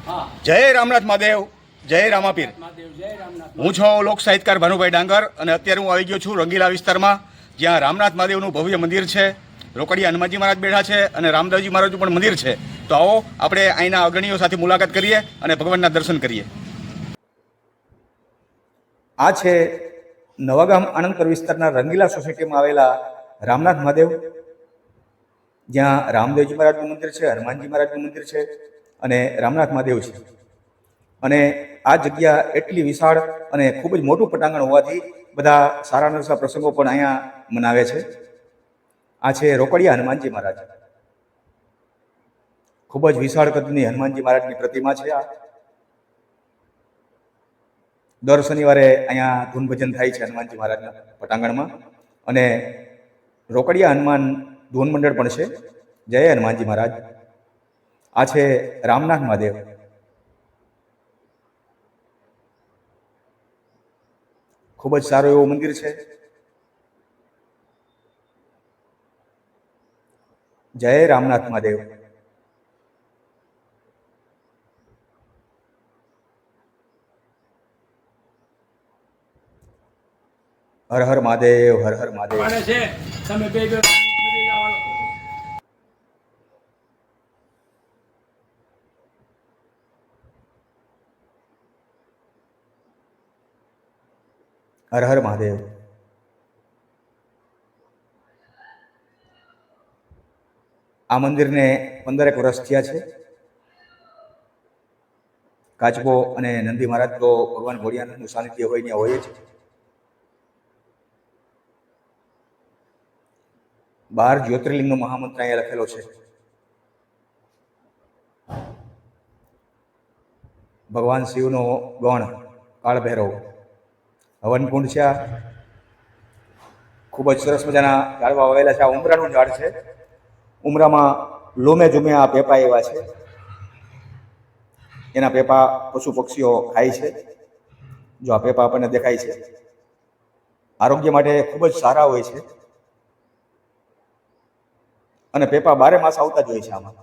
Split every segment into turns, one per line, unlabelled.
જય રામનાથ મહાદેવ, જય રામાપીર। હું છું લોક સાહિત્યકાર ભાનુભાઈ ડાંગર અને અત્યારે હું આવી ગયો છું રંગીલા વિસ્તારમાં, જ્યાં રામનાથ મહાદેવનું ભવ્ય મંદિર છે। રોકડિયા હનુમાનજી મહારાજ બેઠા છે અને રામદેવજી મહારાજનું પણ મંદિર છે। તો આવો આપણે અહીંના અગ્રણીઓ સાથે મુલાકાત કરીએ અને ભગવાનના દર્શન કરીએ। આ છે નવાગામ આનંદપર વિસ્તારના રંગીલા સોસાયટીમાં આવેલા રામનાથ મહાદેવ, જ્યાં રામદેવજી મહારાજનું મંદિર છે, હનુમાનજી મહારાજનું મંદિર છે અને રામનાથ મહાદેવ છે। અને આ જગ્યા એટલી વિશાળ અને ખૂબ જ મોટું પટાંગણ હોવાથી બધા સારા નરસા પ્રસંગો પણ અહીંયા મનાવે છે। આ છે રોકડિયા હનુમાનજી મહારાજ, ખૂબ જ વિશાળ કદની હનુમાનજી મહારાજની પ્રતિમા છે। આ દર શનિવારે અહીંયા ધૂન ભજન થાય છે હનુમાનજી મહારાજના પટાંગણમાં, અને રોકડિયા હનુમાન ધૂન મંડળ પણ છે। જય હનુમાનજી મહારાજ। આ છે રામનાથ મહાદેવ, ખૂબ જ સારું એવું મંદિર છે। જય રામનાથ મહાદેવ। હર હર મહાદેવ, હર હર મહાદેવ। હર હર મહાદેવ। આ મંદિરને 15 વર્ષ થયા છે। કાચબો અને નંદી મહારાજ તો ભગવાન ભોળિયાનાથનું સાનિધ્ય હોય ત્યાં હોય જ। બાર જ્યોતિર્લિંગનો મહામંત્ર અહીંયા લખેલો છે। ભગવાન શિવનો ગણ કાળભૈરવ, હવનકુંડ છે। ખૂબ જ સરસ મજાના ઝાડવા વાવેલા છે। આ ઉમરાનું ઝાડ છે। ઉમરામાં લોમે ઝૂમે આ પેપા એવા છે, એના પેપા પશુ પક્ષીઓ ખાય છે। જો આ પેપા આપણને દેખાય છે, આરોગ્ય માટે ખૂબ જ સારા હોય છે અને પેપા બારે માસ આવતા જ હોય છે। આમાં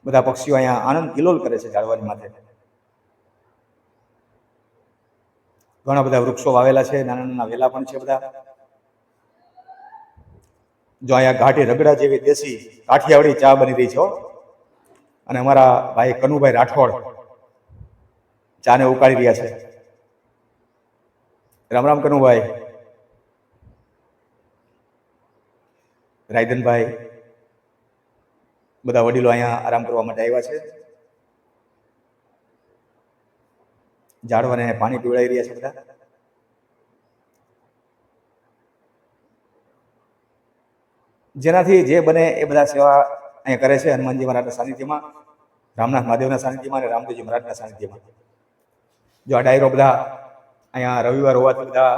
બધા પક્ષીઓ અહીંયા આનંદ કિલોલ કરે છે ઝાડવાની માથે। ઘણા બધા વૃક્ષો વાવેલા છે, નાના નાના વેલા પણ છે બધા। જો અહીંયા ઘાટી રગડા જેવી દેશી કાઠિયાવાડી ચા બની રહી છે, અને અમારા ભાઈ કનુભાઈ રાઠોડ ચાને ઉકાળી રહ્યા છે। રામ રામ કનુભાઈ, રાયધનભાઈ, બધા વડીલો અહીંયા આરામ કરવા માટે આવ્યા છે। ઝાડવાને પાણી પીવડાવી રહ્યા છે બધા। જેનાથી જે બને એ બધા સેવા અહીંયા કરે છે હનુમાનજી મહારાજના સાનિધ્યમાં, રામનાથ મહાદેવના સાનિધ્યમાં અને રામદેવજી મહારાજના સાનિધ્યમાં। જો આ ડાયરો બધા અહીંયા રવિવાર હોવાથી બધા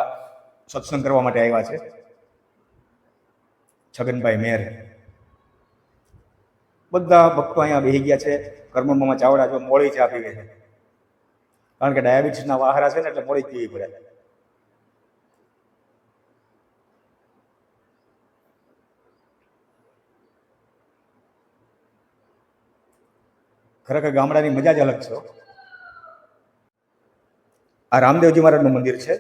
સત્સંગ કરવા માટે આવ્યા છે। છગનભાઈ મેર, બધા ભક્તો અહીંયા બેસી ગયા છે। કર્મમાં ચાવડા જો મોડી ચા પીવે છે, કારણ કે ડાયાબિટીસના વાહરા છે ને, એટલે મોડી જ પીવી પડે। ખરેખર ગામડાની મજા જ અલગ છે। આ રામદેવજી મહારાજનું મંદિર છે।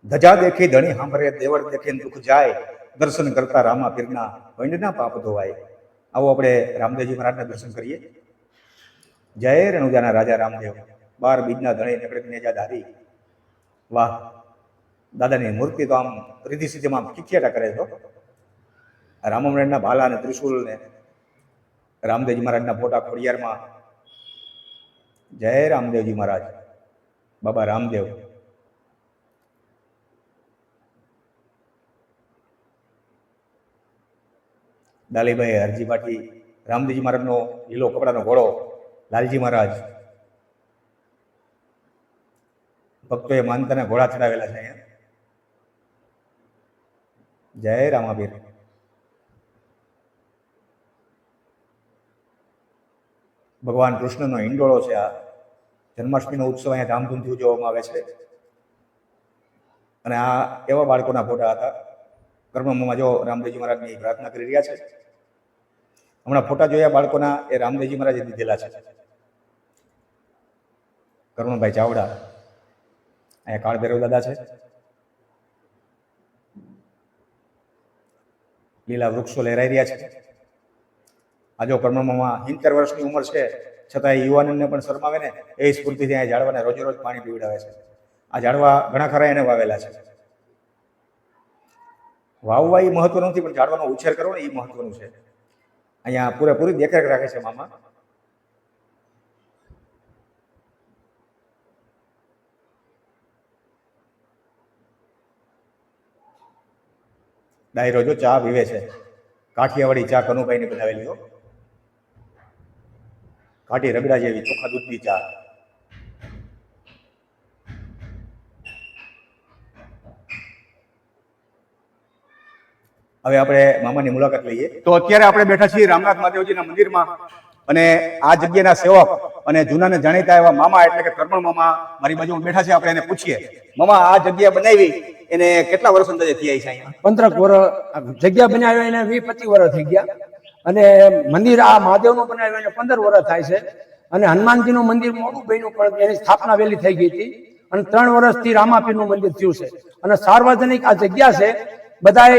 ધજા દેખી ધણી સાંભળે, દેવળ દેખીને દુઃખ જાય, દર્શન કરતા રામા પીરના વંડના પાપ ધોવાય। આવો આપણે રામદેવજી મહારાજના દર્શન કરીએ। જય રણુજાના રાજા રામદેવ, 12 બીજના ધણી નકળે નેજા ધારી। વાહ, દાદાની મૂર્તિ તો આમ રીધિ સિદ્ધિમાં કિખિયાટા કરે છે। રામમણના ભાલા અને ત્રિશુલ ને રામદેવજી મહારાજના ફોટા ખોડિયારમાં। જય રામદેવજી મહારાજ, બાબા રામદેવ। દાલીભાઈ હરજી પાટી, રામદેવજી મહારાજનો લીલો કપડાનો ઘોડો લાલજી મહારાજ, ભક્તોએ માનતાના ઘોડા ચડાવેલા છે અહીંયા। જય રામાબીર। ભગવાન કૃષ્ણનો હિંડોળો છે। આ જન્માષ્ટમીનો ઉત્સવ અહીંયા ધામધૂમથી ઉજવવામાં આવે છે। અને આ એવા બાળકોના ફોટા હતા। કર્મમાં જો રામદેવજી મહારાજની પ્રાર્થના કરી રહ્યા છે। હમણાં ફોટા જોયા બાળકોના, એ રામદેવજી મહારાજે દીધેલા છે। કરુણભાઈ ચાવડા, અહીંયા કાળ ભૈરવ દાદા છે, લીલા વૃક્ષો લહેરાઈ રહ્યા છે. આજો કર્મમાં 70 વર્ષની ઉંમર છે છતાં યુવાનને પણ શરમાવે ને એ સ્ફૂર્તિથી અહીંયા ઝાડવાને રોજે રોજ પાણી પીવડાવે છે. આ ઝાડવા ઘણા ખરા એને વાવેલા છે. વાવવા એ મહત્વનું નથી, પણ ઝાડવાનો ઉછેર કરવો ને એ મહત્વનું છે. અહીંયા પૂરેપૂરી દેખરેખ રાખે છે મામા. ડાયરો જો ચા પીવે છે, કાઠિયાવાડી ચા કનુભાઈની બનાવેલી હો, ઘાટી રગડા જેવી ચોખ્ખા દૂધની ચા. હવે આપણે મામાની મુલાકાત લઈએ. તો અત્યારે આપણે બેઠા છીએ રામનાથ મહાદેવજીના મંદિરમાં અને આ જગ્યાના સેવક અને જૂનાને જાણીતા એવા મામા એટલે કે કરમણ મામા મારી બાજુમાં બેઠા છે. આપણે એને પૂછીએ, મામા આ જગ્યા બનાવી એને કેટલા વર્ષ અંદાજે થયા છે? અહીંયા
15 વર્ષ જગ્યા બનાવ્યો એને 20-25 વર્ષ થઈ ગયા. અને મંદિર આ મહાદેવનું બનાવ્યું એને 15 વર્ષ થાય છે. અને હનુમાનજીનું મંદિર મોટું બન્યું પણ એની સ્થાપના વહેલી થઈ ગઈ હતી. અને 3 વર્ષથી રામાપીરનું મંદિર થયું છે. અને સાર્વજનિક આ જગ્યા છે, બધાએ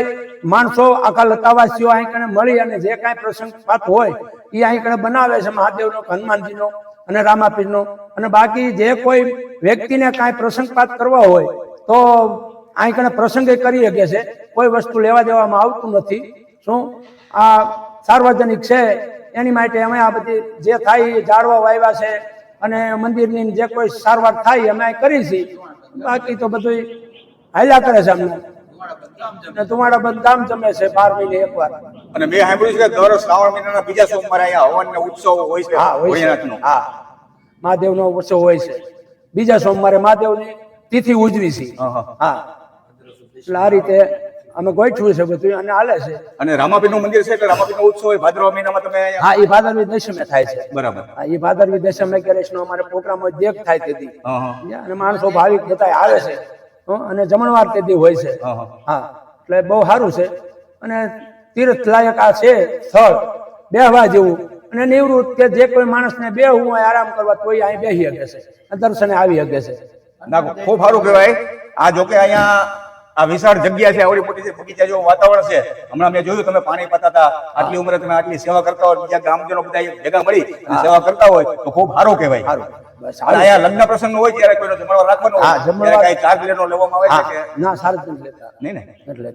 માણસો આખા લતાવાસીઓ અહીં કણે મળી અને જે કાંઈ પ્રસંગ પાત હોય એ અહીં કણે બનાવે છે, મહાદેવનો, હનુમાનજીનો અને રામાપીરનો. અને બાકી જે કોઈ વ્યક્તિને કાંઈ પ્રસંગપાત કરવા હોય તો અહીં કણે પ્રસંગે કરી શકે છે. કોઈ વસ્તુ લેવા દેવામાં આવતું નથી. શું આ સાર્વજનિક છે એની માટે અમે આ બધી જે થાય એ ઝાડવા વાવ્યા છે અને મંદિરની જે કોઈ સારવાર થાય અમે અહીં કરી છીએ. બાકી તો બધું હાલ્યા કરે છે. અમને તમારા બધામ જમે છે 12 મહિને એકવાર.
અને મેં સાંભળ્યું છે કે દર શ્રાવણ મહિનાના બીજા સોમવારે અહીંયા હવન ને ઉત્સવ હોય છે.
હા, ભોળિયાનાથનો. હા, મહાદેવનો ઉત્સવ હોય છે. બીજા સોમવારે મહાદેવની તિથિ ઉજવી છે. હા, એટલે આ રીતે અમે ગોઠવ્યું છે બધું અને હાલે છે.
અને રામાપીરનું મંદિર છે એટલે રામાપીરનો ઉત્સવ હોય ભાદરવા મહિનામાં. તમે
હા, એ ભાદરવી દશમે થાય છે.
બરાબર.
હા, એ ભાદરવી દશમે કેરેશનો અમારે પ્રોગ્રામ હોય, દેખ થાય તેથી. અને માણસો ભાવિક બધા આવે છે અને જમણવાર તેથી હોય છે. હા, એટલે બહુ સારું છે અને તીર્થ લાયક આ છે સ્થળ, બેહવા જેવું. અને નિવૃત્ત કે જે કોઈ માણસને બેહવું હોય, આરામ કરવા, તો અહીં બેસી શકે છે, દર્શને આવી શકે છે.
ના, ખૂબ સારું કહેવાય. આ જોકે અહીંયા આ વિશાળ જગ્યા છે, આવડી મોટી બગીચા જેવું વાતાવરણ છે. હમણાં મેં જોયું તમે પાણી પાતા હતા, આટલી ઉંમરે તમે આટલી સેવા કરતા હોય, બીજા ગ્રામજનો બધા ભેગા મળી સેવા કરતા હોય તો ખૂબ સારું કહેવાય. અહીંયા લગ્ન પ્રસંગ હોય ત્યારે કોઈનો જમણવાર રાખવાનો હોય, ત્યારે કઈ ચાર્જ લેવાનો લેવામાં આવે છે કે
ના? ચાર્જ નથી લેતા.
નહીં ને?
એટલે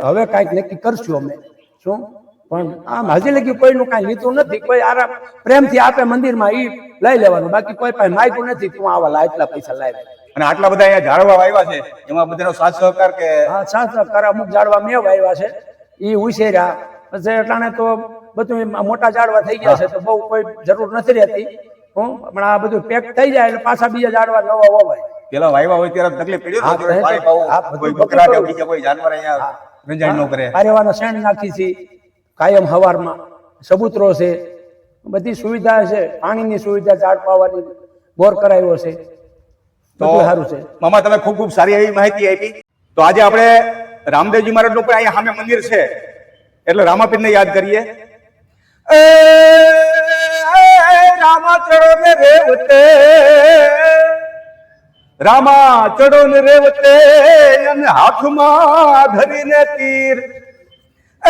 હવે કાંઈક નક્કી કરશું અમે. શું પણ આમ હજી લગી કોઈનું કાંઈ લીધું નથી. કોઈ આરામ પ્રેમથી આપે મંદિરમાં એ લઈ લેવાનું. બાકી કોઈ પાસે માગ્યું નથી તું આવા લા એટલા પૈસા લાવે.
અને આટલા બધા અહીંયા ઝાડવા વાવ્યા છે, એમાં બધાનો સાથ સહકાર કે?
હા, સાથ સહકાર. અમુક ઝાડવા મેં વાવ્યા છે, એ ઉછેર્યા પછી એટલાને તો બધું મોટા ઝાડવા થઈ ગયા છે તો બહુ કોઈ જરૂર નથી રહેતી. પણ આ બધું પેક થઈ જાય એટલે પાછા બીજા ઝાડવા નવા વવાય.
પેલા વાવ્યા હોય ત્યારે તકલીફ પડી પાણી પાવું, કોઈ બકરા કે બીજા કોઈ જાનવર અહીંયા રંજાણ ન કરે.
આરેવાનો શેણ નાખી છે કાયમ હવારમાં, સબૂતરો છે, બધી સુવિધા છે, પાણીની સુવિધા, ઝાડ પાવાની, બોર કરાવ્યો છે. તો સારું છે.
મામા, તમે ખૂબ ખૂબ સારી એવી માહિતી આપી. તો આજે આપણે રામદેવજી મહારાજનું પણ અહીંયા સામે મંદિર છે એટલે રામાપીરને યાદ કરીએ. રામા ચડો ને રેવતે, રામા ચડો ને રેવતે, અને હાથમાં ધરીને તીર. એ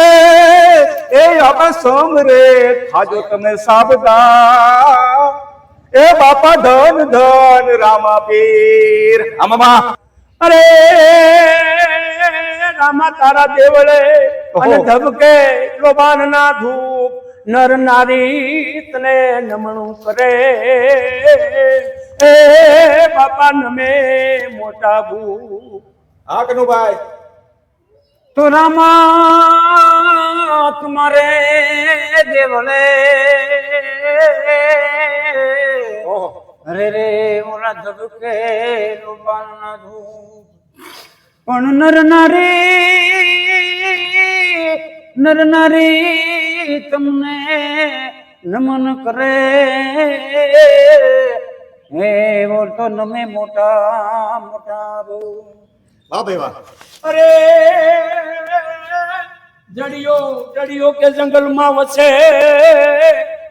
આપા સોમરે ખાજો તમે સાબદા, એ બાપા ધન ધન રામાપીર. આમામાં
અરે રામા તારા દેવળે અને ધબકે લોબાન ના ધૂપ, નર નારી તને નમણું કરે. એ બાપા નમે મોટા ભૂપ.
હા કનુભાઈ.
તો રામા તુમારે દેવળે, અરે રે ઓલા ધબકે લોબાન ના ધૂપ, પણ નર નારી તમને નમન કરે. હે બોલ તો નમે મોટા મોટા બહુ.
વાહ ભાઈ વાહ.
અરે જડિયો કે જંગલમાં વસે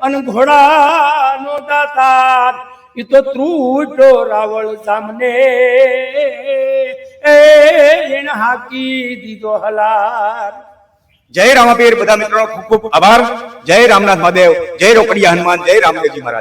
અને ઘોડાનો દાતાર ઈ તો ત્રુટો રાવળ સામને એને હાકી દીધો હલાર.
જય રામાપીર. બધા મિત્રો ખૂબ ખૂબ આભાર. જય રામનાથ મહાદેવ, જય રોકડિયા હનુમાન, જય રામદેવજી મહારાજ.